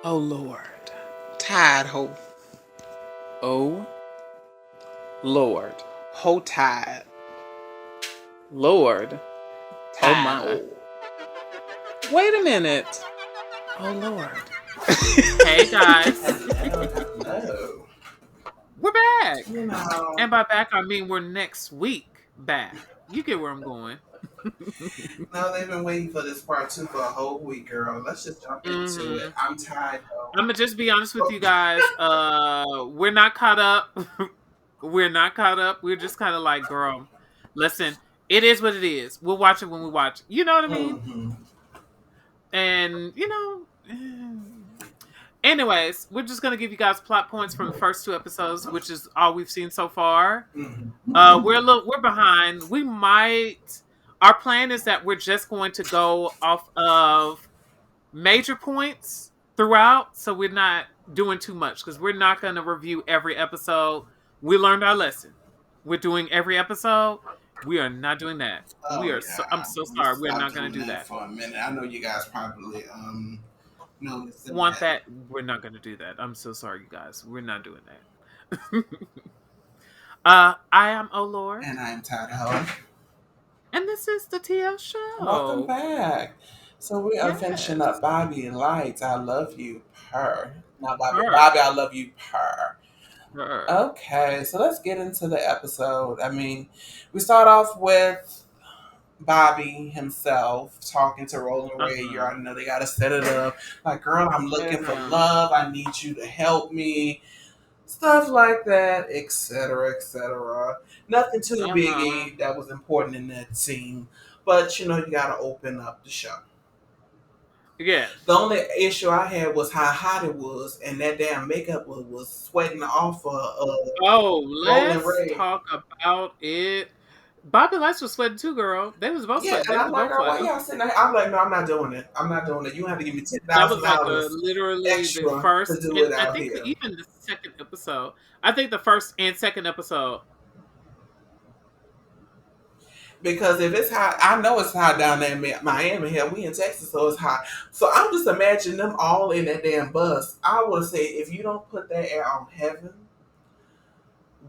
Oh Lord. Tide ho. Oh Lord. Ho tide. Lord. Oh Tide my. hole. Wait a minute. Oh Lord. Hey guys, Hello, hello. we're back. You know, And by back I mean we're next week back. You get where I'm going. no, they've been waiting for this part two for a whole week, girl. Let's just jump into it. hmm I'm tired I'm gonna just be honest with though. you guys. We're not caught up. We're not caught up. We're just kind of like, girl, listen, it is what it is. We'll watch it when we watch it. You know what I mean? Mm-hmm. And anyways, we're just gonna give you guys plot points from the first two episodes, which is all we've seen so far. Mm-hmm. We're behind. We might. Our plan is that we're just going to go off of major points throughout, so we're not doing too much because we're not going to review every episode. We learned our lesson. We're doing every episode. We are not doing that. Oh I'm yeah, so we sorry. We're stopped not going doing to do that that. for a minute. I know you guys probably noticed Want that. that? We're not going to do that. I'm so sorry, you guys. We're not doing that. I am O Lord, And I'm tired of and this is the TL Welcome show. back. So we are finishing Yes. up Bobby and Lights. I love you, Purr. Not Bobby. Purr. Bobby, I love you, Purr. Purr. Okay, so let's get into the episode. I mean, we start off with Bobby himself talking to Roland Ray. You Uh-huh. already know they got to set it up. Like, girl, I'm looking for Yeah. love. I need you to help me. Stuff like that, etc., etc. Nothing too Uh-huh. biggie that was important in that scene. But, you got to open up the show. The Yes. only issue I had was how hot it was, and that damn makeup was sweating off Oh, Rolling let's Ray. talk about it. Bobby Lights was sweating too, girl. They was both Yeah, sweating. and They I'm was like, both girl, why sweating. y'all sitting there? I'm like, no, I'm not doing it. I'm not doing it. You have to give me ten That thousand was like dollars literally the extra to first, do and it I out think here. even the second episode. I think the first and second episode. Because if it's hot, I know it's hot down there in Miami. Here, we in Texas, so it's hot. So I'm just imagining them all in that damn bus. I would say if you don't put that air on heaven,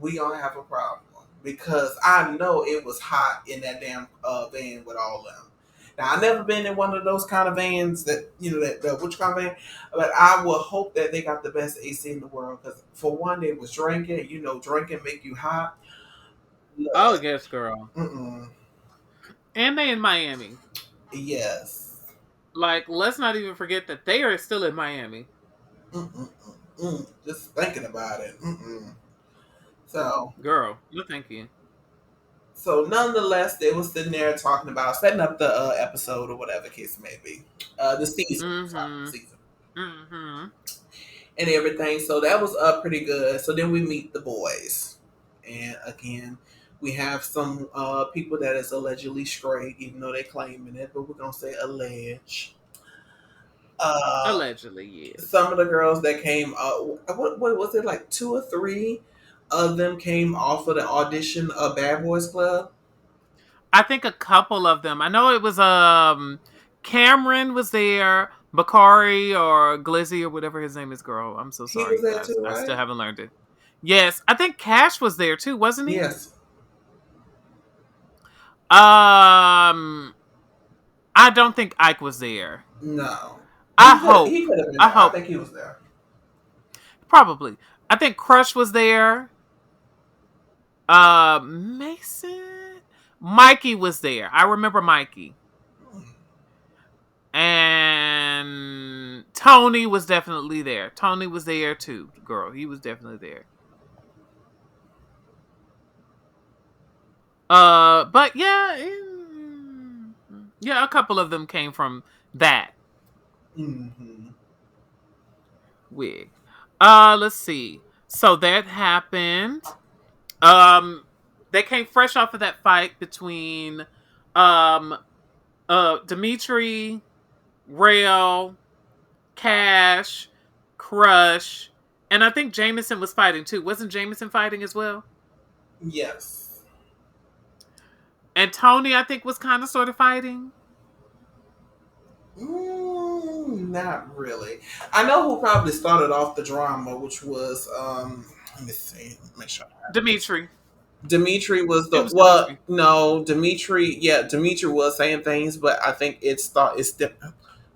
we gonna have a problem because I know it was hot in that damn van with all them. Now I never been in one of those kind of vans that that which kind of van, but I will hope that they got the best AC in the world because for one they was drinking. Drinking make you hot. Oh Look, yes, girl. mm-mm. And they in Miami. Yes. Like, let's not even forget that they are still in Miami. Just thinking about it. So, Girl, no thank you. so nonetheless, they was sitting there talking about setting up the episode or whatever case may be, the season, sorry, Mm-hmm. season Mm-hmm. and everything. So that was pretty good. So then we meet the boys, and again, we have some people that is allegedly straight, even though they claiming it, but we're gonna say allege. Uh, Allegedly, yes. some of the girls that came, what was it, like two or three of them came off of the audition of Bad Boys Club. I think a couple of them. I know it was Cameron was there, Bakari or Glizzy or whatever his name is, girl. I'm so He sorry, was you there guys. too, I still right? haven't learned it. Yes, I think Cash was there too, wasn't he? Yes. Um I don't think Ike was there. No. I He could hope. he could have been I there. I hope. think he was there. Probably. I think Crush was there. Mason. Mikey was there. I remember Mikey. And Tony was definitely there. Tony was there too, girl. He was definitely there. But yeah, yeah, a couple of them came from that Mm-hmm. wig. Let's see. So that happened. They came fresh off of that fight between um Dimitri, Rail, Cash, Crush, and I think Jameson was fighting too. Wasn't Jameson fighting as well? Yes. And Tony, I think, was kind of sort of fighting. Not really. I know who probably started off the drama, which was let me see, make sure. Dimitri. Dimitri was It the was well, Dimitri. no, Dimitri, yeah, Dimitri was saying things, but I think it's the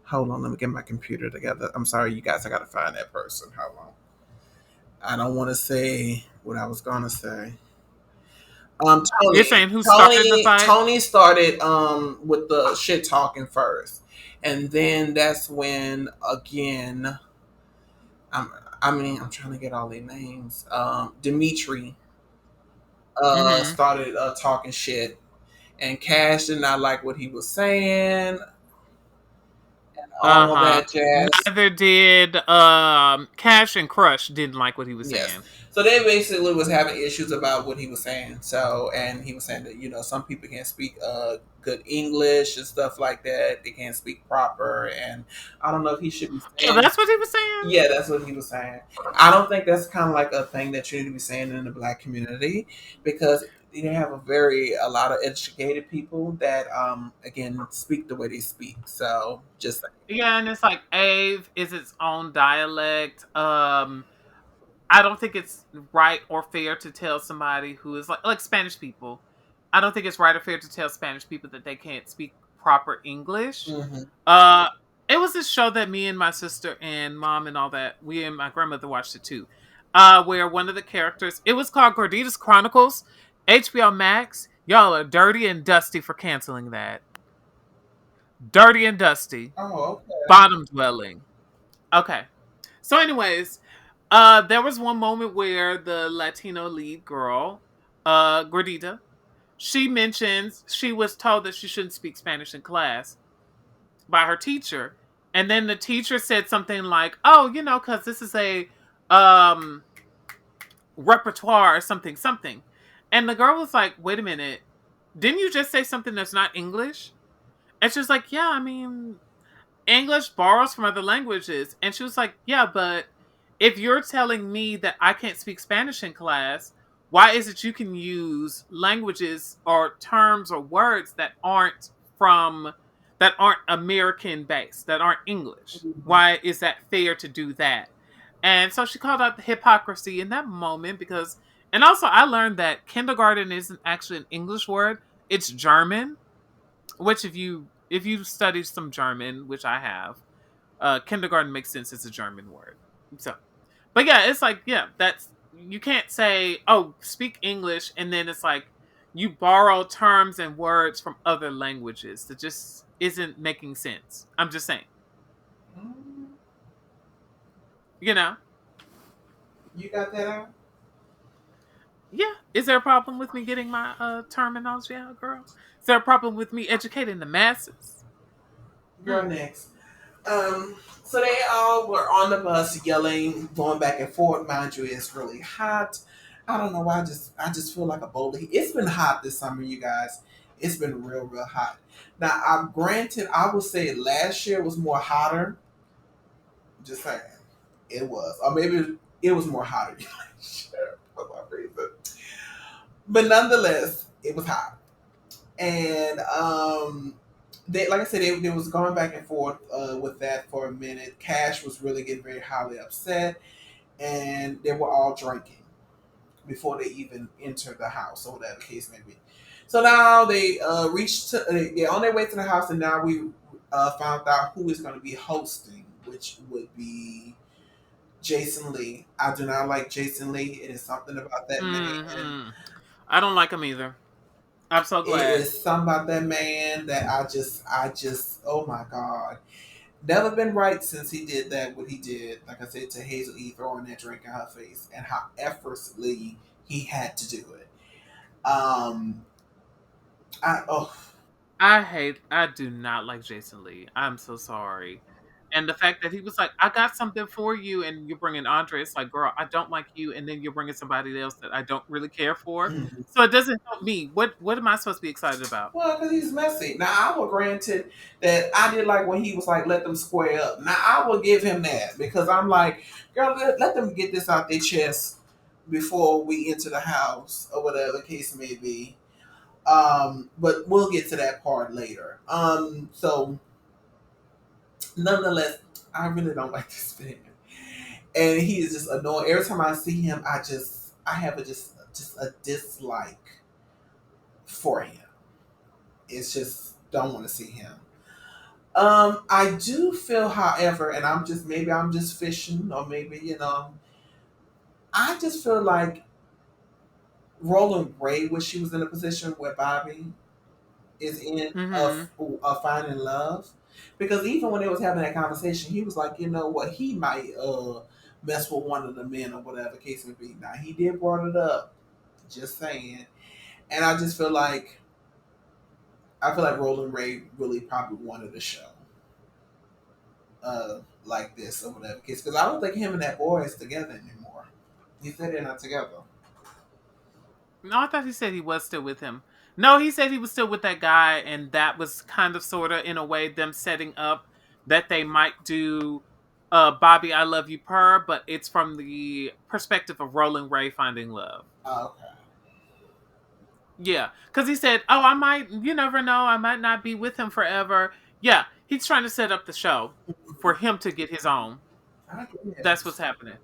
hold on, let me get my computer together. I'm sorry, you guys, I gotta find that person. Hold on. I don't want to say what I was gonna say. You're Tony, saying who started the Tony, fight? Tony started with the shit talking first, and then that's when again, I'm, I mean, I'm trying to get all their names. Dimitri Mm-hmm. started talking shit, and Cash did not like what he was saying, all Uh-huh. that jazz. Neither did Cash and Crush didn't like what he was Yes. saying. So they basically was having issues about what he was saying. So, and he was saying that some people can't speak good English and stuff like that. They can't speak proper, and I don't know if he should be Oh, saying. that's what he was saying? Yeah, that's what he was saying. I don't think that's kind of like a thing that you need to be saying in the black community, because you have a lot of educated people that again speak the way they speak. So just Yeah, and it's like Ave is its own dialect. I don't think it's right or fair to tell somebody who is like Spanish people. I don't think it's right or fair to tell Spanish people that they can't speak proper English. hmm Uh it was this show that me and my sister and mom and all that, we and my grandmother watched it too. Where one of the characters, it was called Gordita's Chronicles, HBO Max. Y'all are dirty and dusty for canceling that. Dirty and dusty. Oh, okay. Bottom dwelling. Okay. So anyways, there was one moment where the Latino lead girl, Gordita, she mentions she was told that she shouldn't speak Spanish in class by her teacher. And then the teacher said something like, "Oh, because this is a um repertoire or something, something." And the girl was like, "Wait a minute. Didn't you just say something that's not English?" And she was like, "Yeah, I mean, English borrows from other languages." And she was like, "Yeah, but if you're telling me that I can't speak Spanish in class, why is it you can use languages or terms or words from that aren't American based, that aren't English? Why is that fair to do that?" And so she called out the hypocrisy in that moment because, and also I learned that kindergarten isn't actually an English word, it's German, which if you study some German, which I have, kindergarten makes sense. It's a German word. So, but yeah, it's like, yeah, that's, you can't say, oh, speak English, and then it's like you borrow terms and words from other languages that just isn't making sense. I'm just saying, Mm, you know, you got that out, yeah. Is there a problem with me getting my terminology out, girl? Is there a problem with me educating the masses? girl. Hmm. Next. So they all were on the bus yelling, going back and forth. Mind you, it's really hot. I don't know why. I just feel like a bowl of heat. It's been hot this summer, you guys. It's been real, real hot. Now, I'm granted, I would say last year was more hotter. Just saying, it was, or maybe it was more hotter last year for some reason. But nonetheless, it was hot, and they, like I said, they was going back and forth with that for a minute. Cash was really getting very highly upset, and they were all drinking before they even entered the house, or whatever the case may be. So now they they're on their way to the house, and now we found out who is going to be hosting, which would be Jason Lee. I do not like Jason Lee. It is something about that man. Hmm. I don't like them either. I'm so It glad. is something about that man that I just, oh my God. Never been right since he did that, what he did, like I said, to Hazel E, throwing that drink in her face, and how effortlessly he had to do it. Um, oh, I do not like Jason Lee. I'm so sorry. And the fact that he was like, I got something for you, and you're bringing Andre. It's like, girl, I don't like you, and then you're bringing somebody else that I don't really care for. mhm. So it doesn't help me. What am I supposed to be excited about? Well, because he's messy. Now, I will granted that I did like when he was like, let them square up. Now, I will give him that because I'm like, girl, let them get this out their chest before we enter the house or whatever the case may be. But we'll get to that part later. So Nonetheless, I really don't like this man, and he is just annoying. Every time I see him, I have just a dislike for him. It's just don't want to see him. I do feel, however, and I'm just fishing, or maybe I just feel like Roland Ray wish she was in a position where Bobby is in Mm-hmm. of finding love, because even when they was having that conversation, he was like, you know what, he might mess with one of the men or whatever case may be. Now he did brought it up, just saying, and I feel like Roland Ray really probably wanted a show like this or whatever case, because I don't think him and that boy is together anymore. He said they're not together. No, I thought he said he was still with him. No, he said he was still with that guy, and that was kind of sort of in a way them setting up that they might do Bobby, I Love You, Purr, but it's from the perspective of Roland Ray finding love. Okay. Yeah, because he said, "Oh, I might. You never know. I might not be with him forever." Yeah, he's trying to set up the show for him to get his own. I That's what's guess. happening.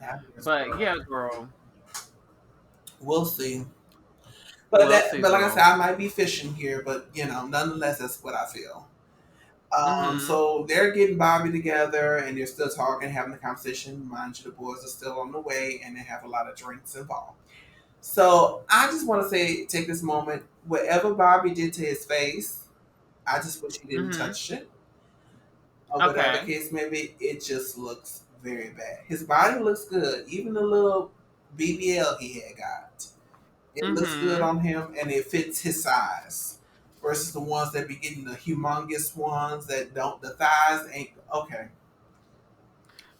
I guess, But girl. yeah, girl, We'll see. we'll see, But like I said, girl. I might be fishing here, but nonetheless, that's what I feel. Mm-hmm. So they're getting Bobby together, and they're still talking, having the conversation. Mind you, the boys are still on the way, and they have a lot of drinks involved. So I just want to say, take this moment. Whatever Bobby did to his face, I just wish he didn't Mm-hmm. touch it, or whatever Okay. case may be. It just looks very bad. His body looks good, even the little BBL he had got. It looks good Mm-hmm. on him, and it fits his size. Versus the ones that be getting the humongous ones that don't. The thighs ain't okay.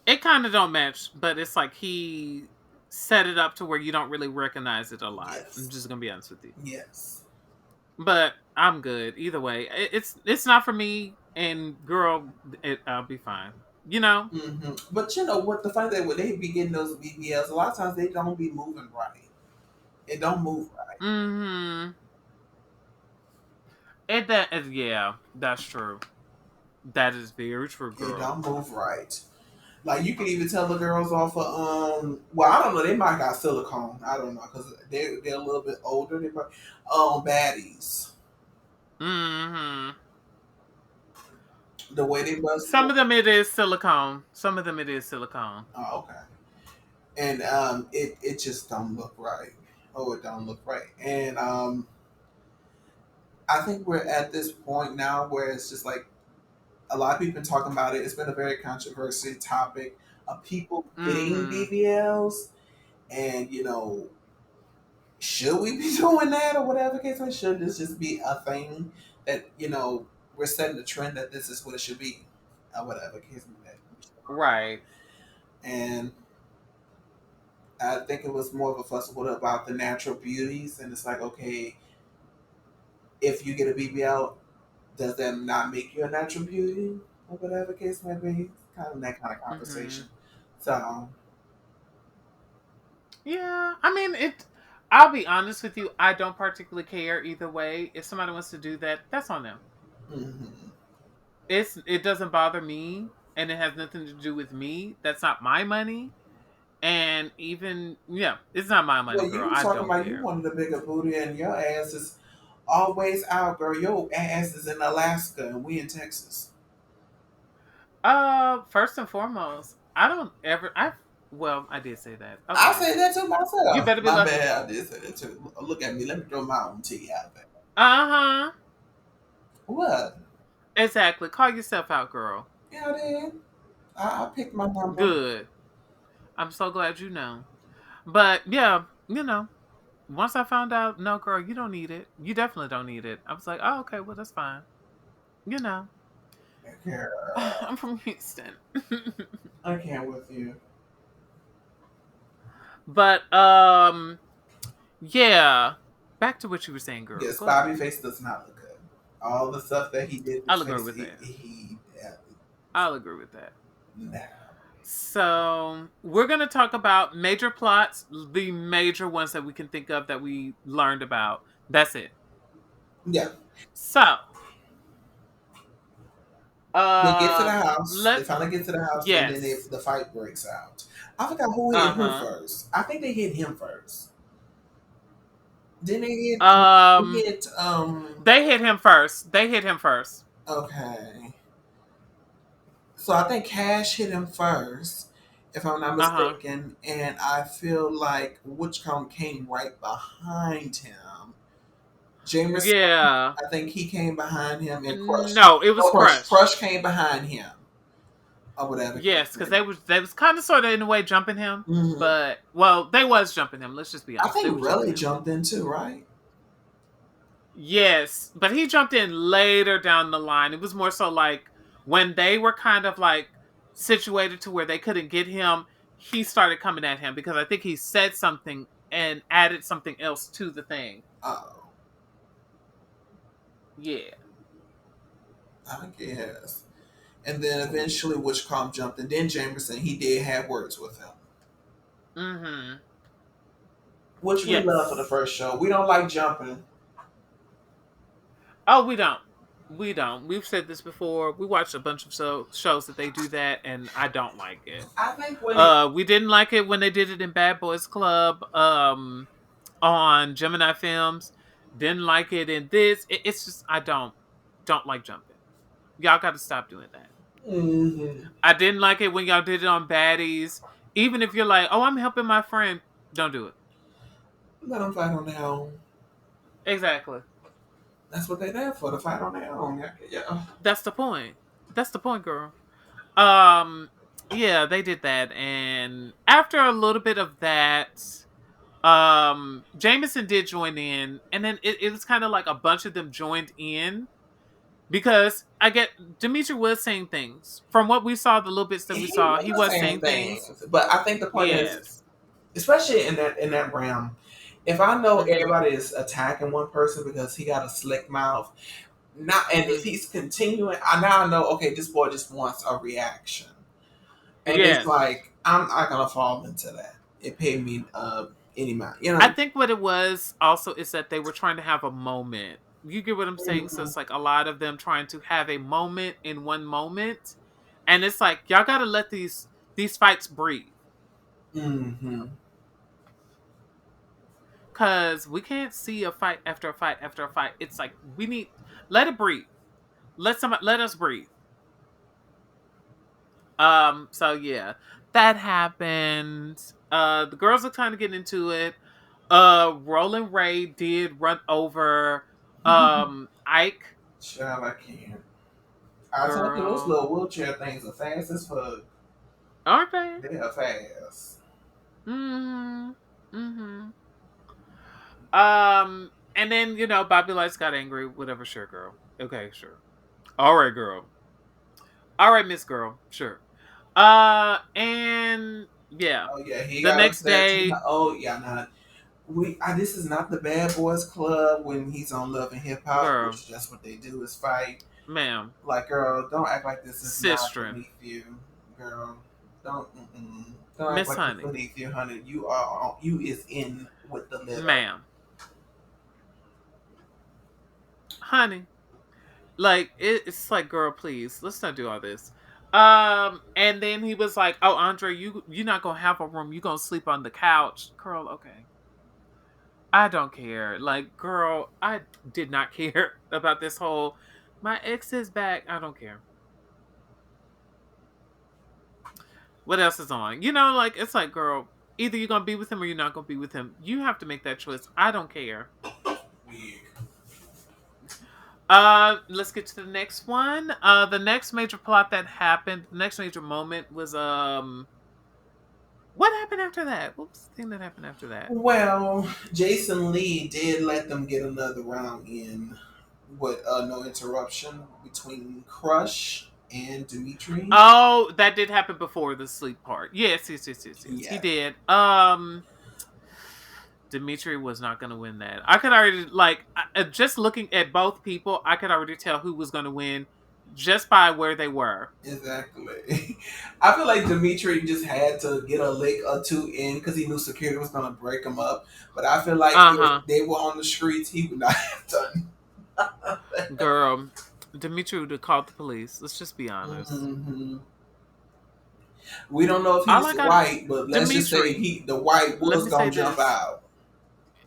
It kind of don't match, but it's like he set it up to where you don't really recognize it a lot. I'm Yes, just gonna be honest with you. yes. But I'm good either way. It's not for me, and girl, I'll be fine. You know. But you know what? The funny thing when they be getting those BBLs, a lot of times they don't be moving right. It don't move right. Mm-hmm. Yeah, that's true. That is very true, It girl. don't move right. Like you can even tell the girls off of well, I don't know, they might got silicone. I don't know because they're a little bit older. They probably baddies. Mm-hmm. The way they must. Some of them it is silicone. Some of them it is silicone. Oh, okay. And it just don't look right. Oh, it don't look right. And I think we're at this point now where it's just like a lot of people been talking about it. It's been a very controversial topic of people getting Mm-hmm. BBLs, and should we be doing that or whatever case? Or should this just be a thing that we're setting the trend that this is what it should be, or whatever case may be. Right. And I think it was more of a fuss about the natural beauties, and it's like, okay, if you get a BBL, does that not make you a natural beauty or whatever case may be? It's kind of that kind of Mm-hmm. conversation. So, Yeah. I mean, it. I'll be honest with you. I don't particularly care either way. If somebody wants to do that, that's on them. hmm It doesn't bother me, and it has nothing to do with me. That's not my money. And even yeah, it's not my money, well, girl. you were I talking don't about you care. wanted a bigger booty, and your ass is always out, girl. Your ass is in Alaska, and we in Texas. First and foremost, I don't ever. I did say that. I Okay, say that to you myself. better be My lucky. bad, I did say that too. Look at me. Let me throw my own tea out there. Uh huh. What? Exactly. Call yourself out, girl. Yeah, I did. I picked my number. Good. I'm so glad you know. But yeah, once I found out, no, girl, you don't need it. You definitely don't need it. I was like, oh, okay, well, that's fine. You know, Girl, I'm from Houston. I can't with you. But yeah. Back to what you were saying, girl. Yes, Go Bobby ahead. face does not look good. All the stuff that he did to I'll his agree face, with that. he I'll agree with that. nah. So we're gonna talk about major plots, the major ones that we can think of that we learned about. That's it. Yeah. So, They get to the house. They let finally get to the house, and then yes, the fight breaks out. I forgot who hit who uh first. I think they hit him first. Then they huh. hit They hit him first. They hit him first. okay. So I think Cash hit him first, if I'm not Uh huh. mistaken, and I feel like Witchcomb came right behind him. Jamerson, Yeah. I think he came behind him and Crush. No, it was No, Crush. Crush. Crush came behind him, or whatever the Yes, case because may be. they was kind of sort of in a way jumping him, Hmm. but well, they was jumping him. Let's just be I honest, they think was jumping Relly him. jumped in too, right? Yes, but he jumped in later down the line. It was more so like when they were kind of like situated to where they couldn't get him, he started coming at him because I think he said something and added something else to the thing. Oh, Yeah. I guess. And then eventually Witchcomb jumped, and then Jamerson, he did have words with him, Mm-hmm. which we love for the Yes. first show. We don't like jumping. Oh, we don't. We don't. We've said this before. We watched a bunch of shows that they do that, and I don't like it. I think when it, We didn't like it when they did it in Bad Boys Club. On Gemini Films. Didn't like it in this. It's just I don't like jumping. Y'all got to stop doing that. hmm I didn't like it when y'all did it on Baddies. Even if you're like, oh, I'm helping my friend, don't do it. let them fight on their own. Exactly. That's what they're there for, to fight on their own. Yeah. Yeah. That's the point. That's the point, girl. Um, yeah, they did that, and after a little bit of that, Jameson did join in, and then it was kind of like a bunch of them joined in because I get Dimitri was saying things from what we saw, the little bits that we He saw. He was was saying saying things. things, but I think the point is, Yes. especially in that realm, if I know Mhm. everybody is attacking one person because he got a slick mouth, not and if Mhm. he's continuing, I now know okay, this boy just wants a reaction, and it's Yes. like I'm not gonna fall into that. It paid me any amount, you I know. think what it was also is that they were trying to have a moment. You get what I'm saying? So Hmm. it's like a lot of them trying to have a moment in one moment, and it's like y'all got to let these fights breathe Hmm. because we can't see a fight after a fight after a fight. It's like we need let it breathe. Let us breathe. So yeah, that happened. The girls are kind of getting into it. Roland Ray did run over Ike. Child, I can't. I told you those Girl, little wheelchair things are fast as fuck. aren't they? They are fast. Mm-hmm. Mm-hmm. And then Bobby Lights got angry. Whatever, sure, girl. Okay, sure. All right, girl. All right, Miss Girl. Sure. And yeah, Oh yeah, he the got next upset too. day, Oh yeah, nah. This is not the Bad Boys Club when he's on Love and Hip Hop, girl, which that's what they do is fight. ma'am, Like, girl, don't act like this is not sister, beneath you, girl. Don't act Miss like it's Honey, beneath you, honey. You is in with the litter. ma'am, honey. Like it's like, girl, please, let's not do all this. And then he was like, "Oh, Andre, you're not gonna have a room. You gonna sleep on the couch, girl? Okay, I don't care. Like, girl, I did not care about this whole. My ex is back. I don't care. What else is on? Like it's like, girl, either you're gonna be with him or you're not gonna be with him. You have to make that choice. I don't care. Wig. Let's get to the next one. The next major plot that happened, the next major moment was what happened after that? What was the thing that happened after that? Well, Jason Lee did let them get another round in with no interruption between Crush and Dimitri. Oh, that did happen before the sleep part. Yes, yes, yes, yes, yes. He Yeah. did. Dimitri was not going to win that. I could already just looking at both people, I could already tell who was going to win. just by where they were. Exactly. I feel like Dimitri just had to get a lick or two in because he knew security was gonna break him up. But I feel like if Uh-huh. they were on the streets, he would not have done. Girl, Dimitri would have called the police. Let's just be honest. Hmm. We don't know if All he's I got, white, but let's just say Dimitri, the white let was me say gonna jump this. out.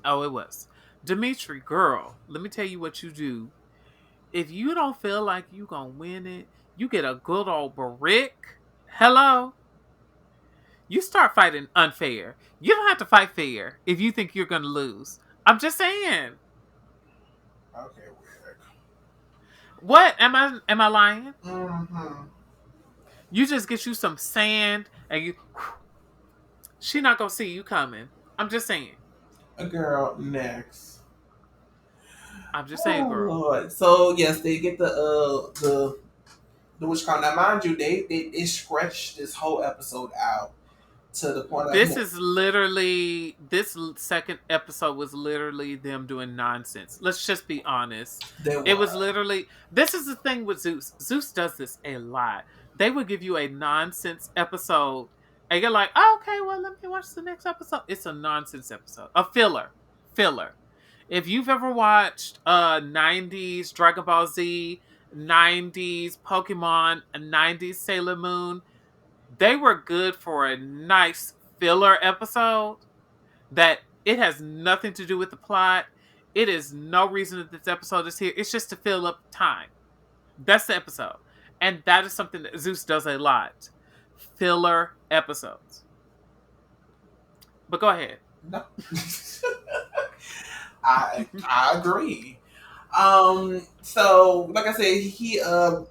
Oh, it was. Dimitri, girl, let me tell you what you do. If you don't feel like you gonna win it, you get a good old brick. Hello? You start fighting unfair. You don't have to fight fair if you think you're gonna lose. I'm just saying. Okay, weird. What? Am I lying? Mm-hmm. You just get you some sand and you she not gonna see you coming. I'm just saying. A girl next. I'm just saying, Oh girl. Lord. So yes, they get the witch count. Now, mind you, they stretched this whole episode out to the point of This him. is literally second episode was literally them doing nonsense. Let's just be honest. They It was were. literally this is the thing with Zeus. Zeus does this a lot. They would give you a nonsense episode and you're like, oh, okay, well let me watch the next episode. It's a nonsense episode. A filler. Filler. If you've ever watched 90s Dragon Ball Z, 90s Pokemon, 90s Sailor Moon, they were good for a nice filler episode that it has nothing to do with the plot. It is no reason that this episode is here. It's just to fill up time. That's the episode. And that is something that Zeus does a lot. Filler episodes. But go ahead. No. I agree. So like I said, he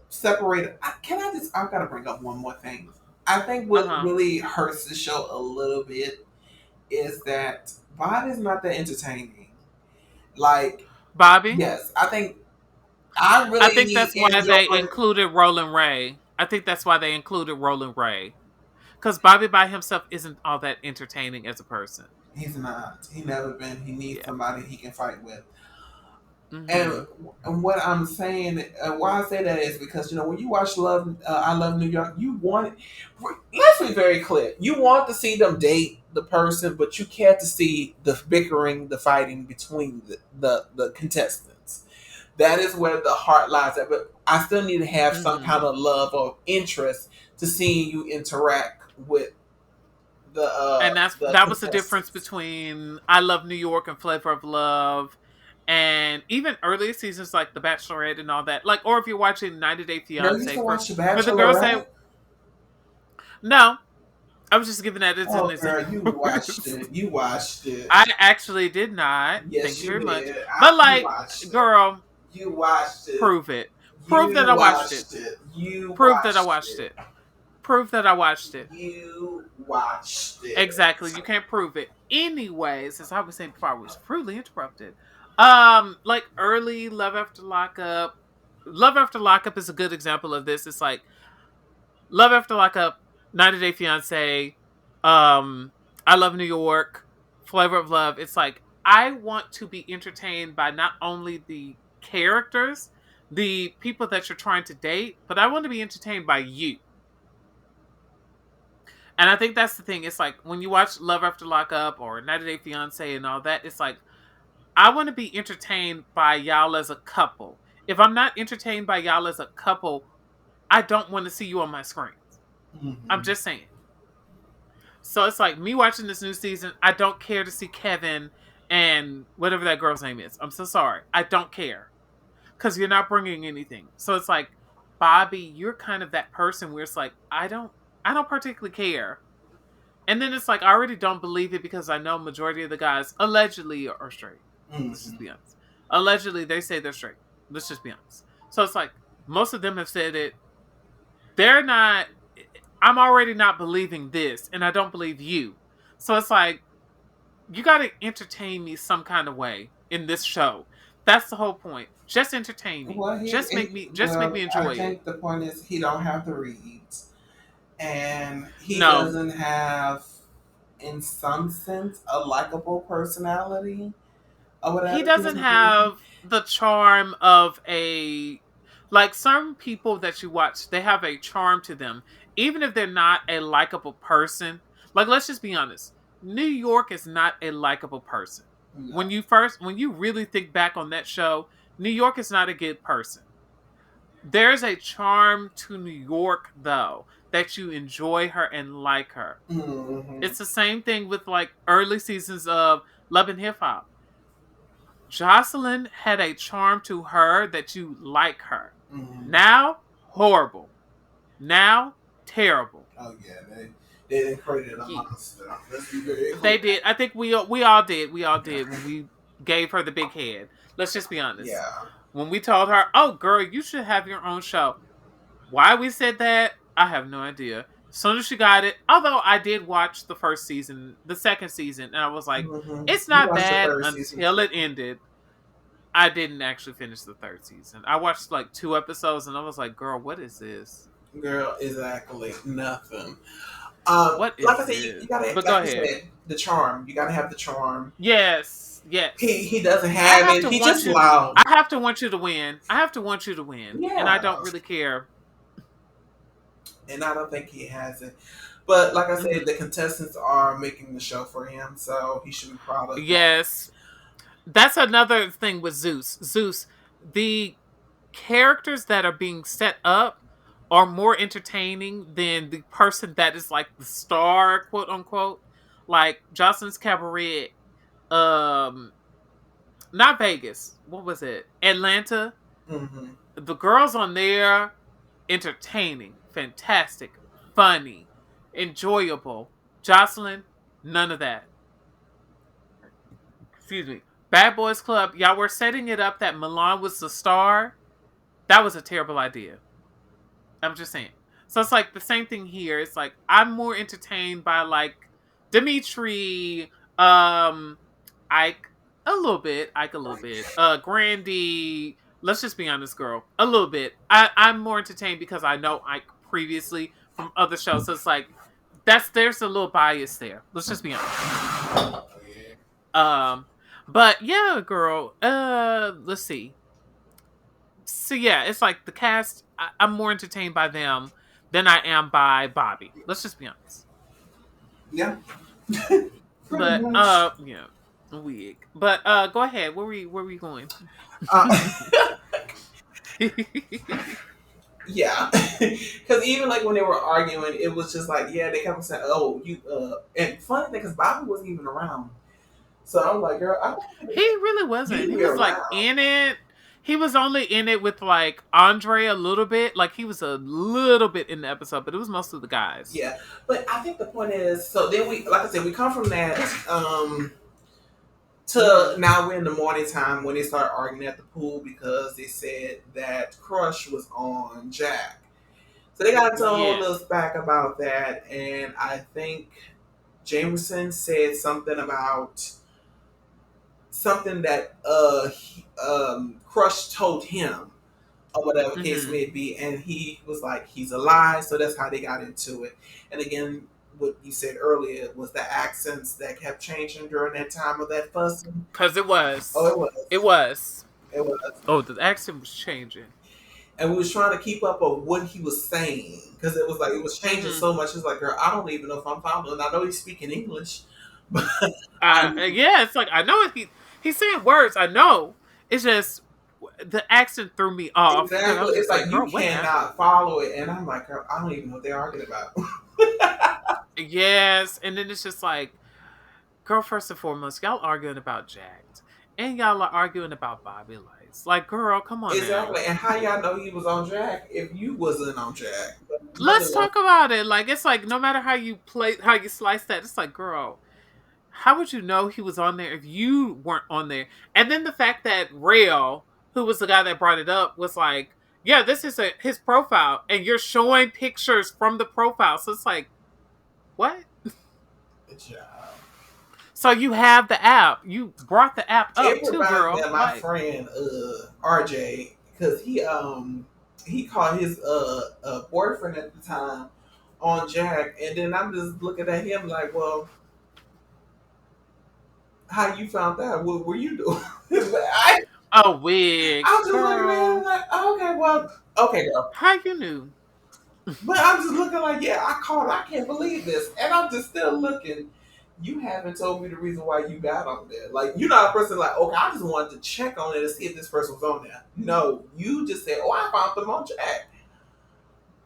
separated. Can I just? I've got to bring up one more thing. I think what Uh-huh. really hurts the show a little bit is that Bob is not that entertaining. Like, Bobby, yes, I think I I think really that's why they enjoy. included Roland Ray. I think that's why they included Roland Ray. Because Bobby by himself isn't all that entertaining as a person. He's not. He never been. He needs Yeah. somebody he can fight with. And Mm-hmm. what I'm saying, why I say that is because when you watch Love, I Love New York, you want. Let's be very clear. You want to see them date the person, but you care to see the bickering, the fighting between the contestants. That is where the heart lies. At. But I still need to have some Mm-hmm. kind of love or interest to seeing you interact with And the that was the difference contestants. between I Love New York and Flavor of Love, and even earlier seasons like The Bachelorette and all that. Like, or if you're watching 90 Day Girl, you used Fiance to watch The for the girls that Bachelorette. no, I was just giving that as an Oh, example. girl, you watched it. You watched it. I actually did not. Thank Yes, you you very much. did. But You like, watched it. girl, You watched it. prove it. Prove that You I watched it. watched it. You Prove that I watched watched it. it. Prove that I watched it. You watched it. Exactly. You can't prove it. Anyways, as I was saying before, I was rudely interrupted. Like early Love After Lockup. Love After Lockup is a good example of this. It's like Love After Lockup, 90 Day Fiance, I Love New York, Flavor of Love. It's like I want to be entertained by not only the characters, the people that you're trying to date, but I want to be entertained by you. And I think that's the thing. It's like when you watch Love After Lockup or 90 Day Fiance and all that, it's like I want to be entertained by y'all as a couple. If I'm not entertained by y'all as a couple, I don't want to see you on my screen. I'm Mm-hmm. just saying. So it's like me watching this new season, I don't care to see Kevin and whatever that girl's name is. I'm so sorry. I don't care. Because you're not bringing anything. So it's like, Bobby, you're kind of that person where it's like, I don't particularly care. And then it's like I already don't believe it because I know majority of the guys allegedly are straight. Let's just Mm-hmm. be honest. Allegedly they say they're straight. Let's just be honest. So it's like most of them have said it. They're not I'm already not believing this and I don't believe you. So it's like you got to entertain me some kind of way in this show. That's the whole point. Just entertain me. Well, Just make me I enjoy it. think the point is he don't have the reads, and he No. doesn't have, in some sense, a likable personality or He whatever. He doesn't doesn't have the. have the charm of a Like some people that you watch, they have a charm to them, even if they're not a likable person. Like let's just be honest, New York is not a likable person. No. When you really think back on that show, New York is not a good person. There's a charm to New York though that you enjoy her and like her. Mm-hmm. It's the same thing with like early seasons of Love and Hip Hop. Jocelyn had a charm to her that you like her. Mm-hmm. Now, horrible. Now, terrible. Oh yeah, they created a Ye- monster. Let's be very They clear. did. I think we all did. We all did when we gave her the big head. Let's just be honest. Yeah. When we told her, "Oh, girl, you should have your own show." Why we said that, I have no idea. As soon as she got it, although I did watch the first season, the second season, and I was like, Mm-hmm. it's You not watched the bad third season. until it ended. I didn't actually finish the third season. I watched like 2 episodes and I was like, girl, what is this? Girl, exactly nothing. What Like is I said, you this? gotta, But go like you ahead. said, the charm. You gotta have the charm. Yes, yes. He doesn't I have have it. to He's want just you. loud. I have to want you to win. I have to want you to win, and I Yeah, don't really care. and I don't think he has it. But like I said, Hmm. the contestants are making the show for him, so he should be proud of that. Yes, that's another thing with Zeus. Zeus, the characters that are being set up are more entertaining than the person that is like the star, quote unquote. Like Jocelyn's Cabaret, um, not Vegas. What was it? Atlanta. Mm-hmm. The girls on there, entertaining, fantastic, funny, enjoyable. Jocelyn, none of that. Excuse me. Bad Boys Club, y'all were setting it up that Milan was the star. That was a terrible idea. I'm just saying. So it's like the same thing here. It's like I'm more entertained by like Dimitri, Ike Ike a little bit, Grandy. Let's just be honest, girl, a little bit. I'm more entertained because I know Ike previously from other shows. So it's like there's a little bias there. Let's just be honest. Um, but yeah, girl. Let's see. So yeah, it's like the cast. I'm more entertained by them than I am by Bobby. Let's just be honest. Yeah, pretty But much. yeah, wig. But go ahead. Where were you going? Uh, yeah, because even like when they were arguing, it was just like, yeah, they kept saying, "Oh, you," and funny thing, because Bobby wasn't even around. So I'm like, girl, I don't He really wasn't. need to He be was like around. in it. He was only in it with like Andre a little bit. Like he was a little bit in the episode, but it was most of the guys. Yeah, but I think the point is, so then we, like I said, we come from that to Hmm. now we're in the morning time when they start arguing at the pool because they said that Crush was on Jack. So they got into a whole Yeah. little spat about that, and I think Jameson said something about something that Crush told him or whatever case Hmm. may be, and he was like, he's a lie. So that's how they got into it. And again, what you said earlier was the accents that kept changing during that time of that fussing. Cause it Oh, was. it was, It was. it was, Oh, the accent was changing. and we was trying to keep up with what he was saying because it was like it was changing Hmm. so much. It's like, girl, I don't even know if I'm following. I know he's speaking English, but Yeah, it's like I know he's saying words. I know. It's just the accent threw me off because I exactly, was it's just like like, you girl, what happened? cannot follow it, and I'm like, girl, I don't even know what they're arguing about. Yes, and then it's just like, girl, first and foremost, y'all arguing about Jacked, and y'all are arguing about Bobby Lights. Like, girl, come on now. Exactly, and how y'all know he was on Jack if you wasn't on Jack? But Let's nonetheless, talk about it. Like, it's like no matter how you slice that, it's like, girl, how would you know he was on there if you weren't on there? And then the fact that Rail, who was the guy that brought it up, was like, yeah, this is his profile, and you're showing pictures from the profile. So it's like, what? good job. So you have the app. You brought the app up It too, reminds me girl. of my Like, friend RJ because he called his boyfriend at the time on Jack, and then I'm just looking at him like, well, how you found that? What were you doing? I a wig, I was just looking at him girl. like, oh, okay, well, okay, girl. How you knew? But I'm just looking like, yeah, I called. I can't believe this, and I'm just still looking. You haven't told me the reason why you got on there. Like, you're not a person like, okay, I just wanted to check on it to see if this person was on there. No, you just said, oh, I found them on chat.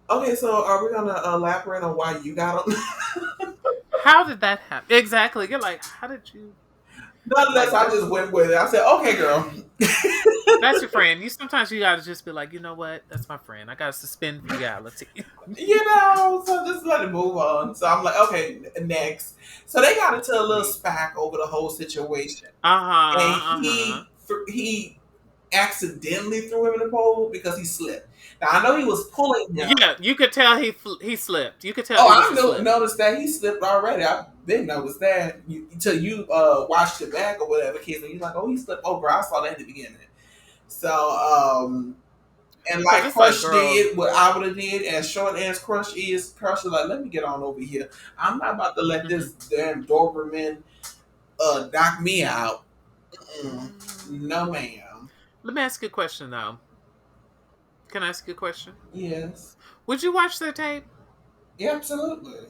Okay, so are we gonna elaborate on why you got on? How did that happen? Exactly. You're like, how did you Nonetheless, like I that's just went with it. I said, okay, girl. that's your friend. You sometimes you gotta just be like, you know what? That's my friend. I gotta suspend reality. So just let it move on. So I'm like, okay, next. So they got into a little spat over the whole situation, and Uh-huh. he accidentally threw him in the pole because he slipped. Now I know he was pulling him. Yeah, you could tell he slipped. You could tell Oh, it was I a slip. noticed that he slipped already. I didn't notice that until you watched it back or whatever. Kids, and you're like, oh, he slipped over. I saw that in the beginning. So, and Cause like it's like, Crush girl. did what I would have did, as short as Crush is like, let me get on over here. I'm not about to let Mm-hmm. this damn Doberman knock me out. Mm-mm. No, ma'am. Let me ask you a question though. Can I ask you a question? Yes, Would you watch their tape? yeah, absolutely,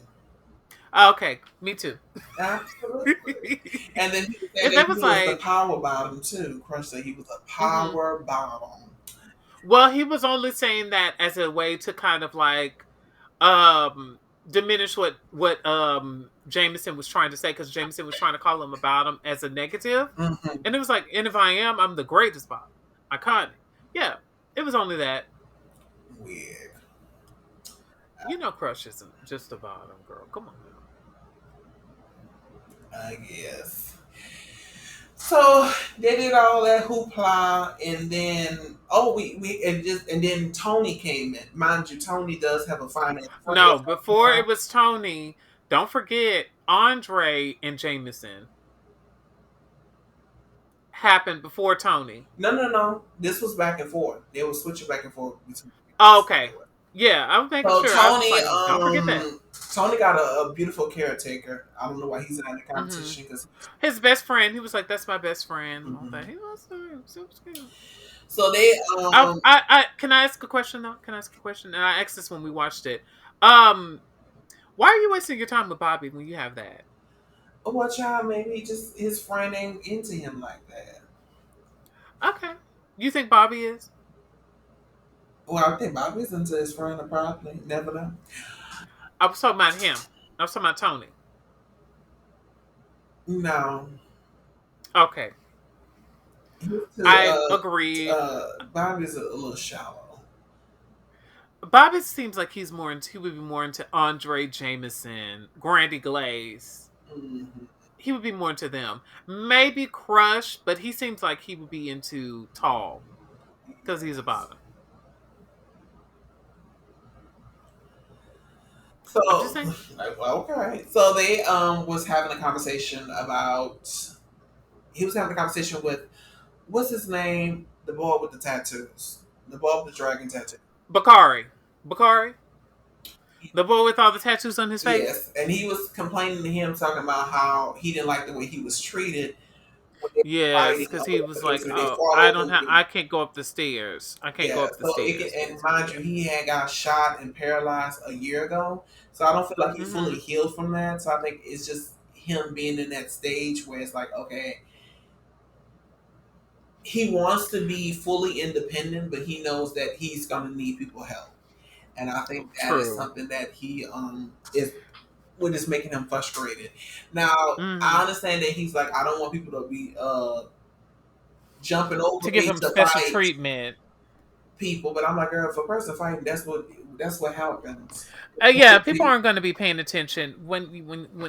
Oh, okay, me too. absolutely. And then he said If that that he was was the like, power bottom too. Crush said he was a hmm power bottom. well, he was only saying that as a way to kind of like um diminish what Jameson was trying to say because Jameson was trying to call him about him as a negative, Mm-hmm. and it was like, and if I am, I'm the greatest bottom, iconic. Yeah, it was only that. Weird, You know, Crush isn't just a bottom girl. Come on now. I guess. So they did all that hoopla, and then and then Tony came in. Mind you, Tony does have a finance friend. No, before it was Tony. Don't forget Andre and Jameson happened before Tony. No, no, no. This was back and forth. They were switching back and forth between Oh, back and okay. forth. Yeah, I was making So sure. I was like, don't forget that. Tony got a beautiful caretaker. I don't know why he's in the Hmm competition because. His best friend, he was like, "That's my best friend." And all that. Mhm. He was so cute. So they Can I ask a question though? Can I ask a question? And I asked this when we watched it. Um, why are you wasting your time with Bobby when you have that? watch out, maybe just his friend ain't into him like that. Okay, you think Bobby is? Well, I think Bobby's into his friend probably. Never know. I was talking about him. I was talking about Tony. No. Okay, He's too, I agree. Bobby's a little shallow. Bobby seems like he would be more into Andre Jameson, Grandy Glaze. Mm-hmm. He would be more into them. Maybe Crush, but he seems like he would be into Tall because he's a Yes. bottom. I'm just So, saying. like, well, okay. So they was having a conversation about. He was having a conversation with what's his name, the boy with the tattoos, the boy with the dragon tattoo. Bakari. Bakari? The boy with all the tattoos on his face? Yes, and he was complaining to him, talking about how he didn't like the way he was treated when they were Yes, fighting because or he whatever was the case. like, When they "Oh, fought over I him. can't go up the stairs. I can't go Yeah, up the so it stairs." can, and mind you, he had got shot and paralyzed a year ago. So I don't feel like he's fully Mm-hmm. healed from that. So I think it's just him being in that stage where it's like, okay, he wants to be fully independent, but he knows that he's gonna need people help. And I think that is True. something that he is what is making him frustrated. Now I Mm-hmm. understand that he's like, I don't want people to be jumping over To give me him to special fight treatment. people, but I'm like, girl, if a person fighting, that's what happens. Yeah, people aren't going to be paying attention when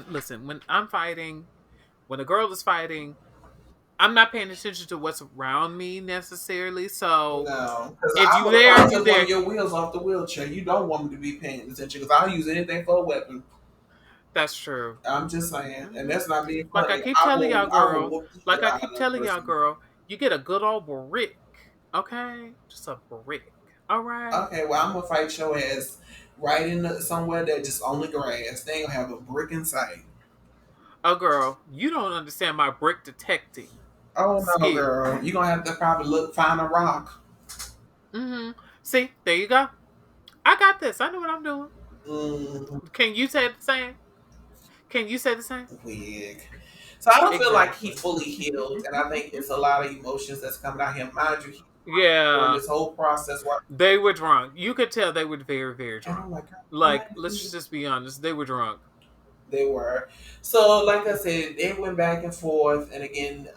listen, when I'm fighting, when a girl is fighting, I'm not paying attention to what's around me necessarily. So No, because if I you would have there, probably you took one of there. your wheels off the wheelchair. You don't want me to be paying attention because I'll use anything for a weapon. That's true. I'm just saying, and Hmm that's not being Like I funny. keep telling y'all, I will girl. whoop the Like shit I out of keep another telling y'all, person. girl. You get a good old brick, okay? Just a brick. All right. Okay, well I'm gonna fight your ass right in somewhere that just only grass. They ain't gonna have a brick in sight. Oh, girl, you don't understand my brick detecting Oh no, girl, skills. you gonna have to probably find a rock. Hmm See, there you go. I got this. I know what I'm doing. Mm, Can you say the same? Can you say the same? wig. So I don't feel like he Exactly. fully healed, and I think it's a lot of emotions that's coming out of him. Mind you, he during Yeah. this whole process, They were drunk. You could tell they were very, very and drunk. I'm like, Like, let's just be honest. They were drunk. they were. So, like I said, they went back and forth, and again,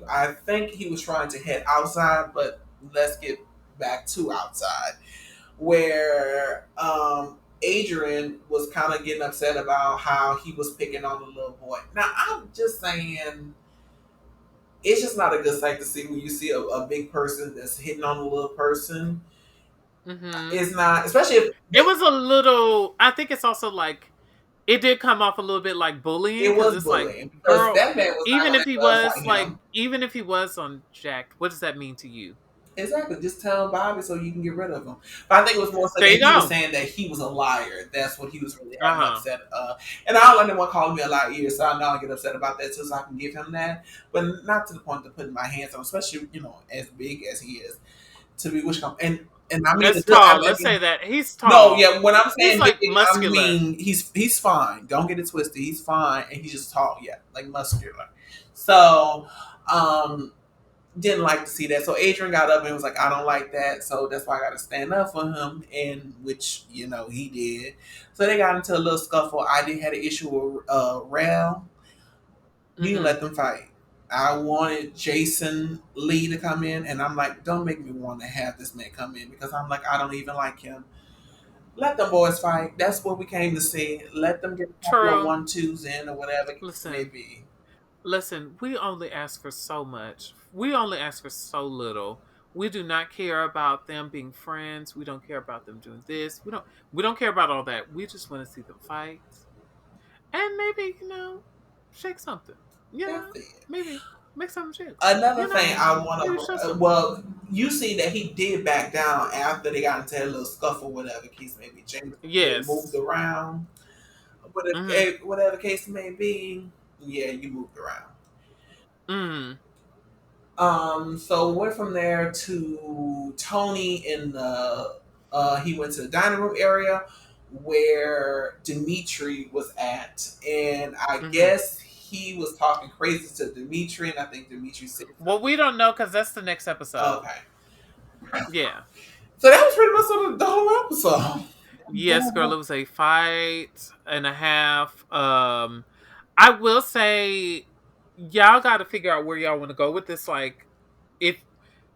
I think he was trying to head outside, but let's get back to outside, where Adrian was kind of getting upset about how he was picking on the little boy. Now, I'm just saying, it's just not a good sight to see when you see a big person that's hitting on a little person. Hmm. It's not, especially if It was a little. I think it's also like it did come off a little bit like bullying it because was it's like, bullying, because girl, that man was not going to fight him. even if he was on Jack, what does that mean to you? Exactly. Just tell Bobby so you can get rid of him. But I think it was more so There that you he was go. saying that he was a liar. That's what he was really Uh having huh. upset. And I don't let anyone call me a liar either, so I know I get upset about that too, so I can give him that. But not to the point of putting my hands on him, especially, as big as he is. To be which come and I mean the It's good tall. I Let's say mean that he's no, tall. yeah, when I'm He's saying big, like I muscular. mean he's fine. Don't get it twisted. He's fine and he's just tall, yeah, like muscular. So, um, didn't like to see that. So Adrian got up and was like, I don't like that. So that's why I got to stand up for him. And which, he did. So they got into a little scuffle. I did had an issue with Rel. We didn't Hmm. let them fight. I wanted Jason Lee to come in. And I'm like, don't make me want to have this man come in because I'm like, I don't even like him. Let them boys fight. That's what we came to see. Let them get a couple of True. 1-2s in or whatever it may Listen, be. listen. We only ask for so much. We only ask for so little. We do not care about them being friends. We don't care about them doing this. We don't care about all that. We just want to see them fight. And maybe, shake something. That's it. Maybe make something shake. Another You know? thing I want Maybe show to, some. well, you see that he did back down after they got into a little scuffle, whatever case may be. James did moved Yes. around, Mm-hmm. whatever case may be. Yeah, you moved around. Mm. So went from there to Tony in the. He went to the dining room area where Dimitri was at, and I Mm-hmm. guess he was talking crazy to Dimitri, and I think Dimitri said Well, we don't know because that's the next episode. okay. Yeah. So that was pretty much sort of the whole episode. Yes, girl, it was a fight and a half. I will say, y'all got to figure out where y'all want to go with this. Like, if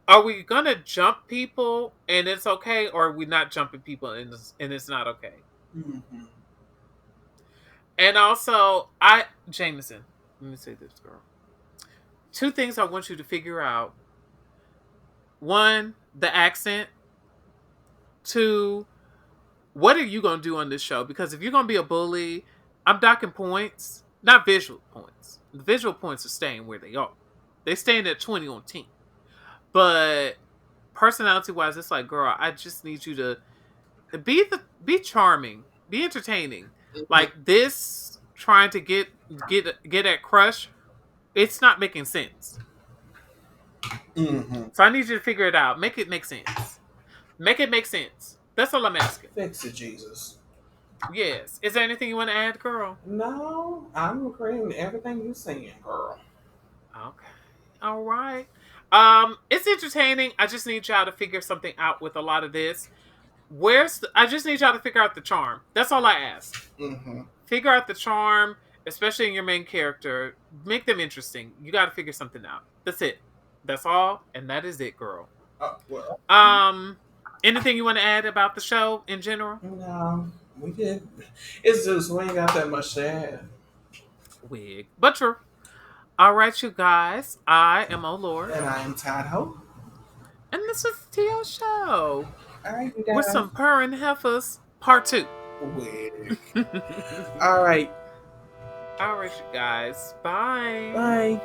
are we gonna jump people and it's okay, or are we not jumping people and it's not okay? Mm-hmm. And also, Jameson, let me say this, girl. Two things I want you to figure out. One, the accent. Two, what are you gonna do on this show? Because if you're gonna be a bully, I'm docking points, not visual points. The visual points are staying where they are. They staying at 20 on 10. But personality wise, it's like, girl, I just need you to be charming, be entertaining. Like this trying to get at crush, it's not making sense. Mm-hmm. So I need you to figure it out. Make it make sense. Make it make sense. That's all I'm asking. Fix it, Jesus. Yes. Is there anything you want to add, girl? No, I'm agreeing with everything you're saying, girl. Okay. All right. It's entertaining. I just need y'all to figure something out with a lot of this. I just need y'all to figure out the charm. That's all I ask. Mm-hmm. Figure out the charm, especially in your main character. Make them interesting. You got to figure something out. That's it. That's all, and that is it, girl. Well, Um, anything you want to add about the show in general? no, we did. It's just we ain't got that much to add. Wig, but true. All right, you guys. I am O Lord, And I am Todd Hope. and this is the T.O. Show All right, you with guys. some purr and heifers, part 2. Wig. All right. All right, you guys. Bye. Bye.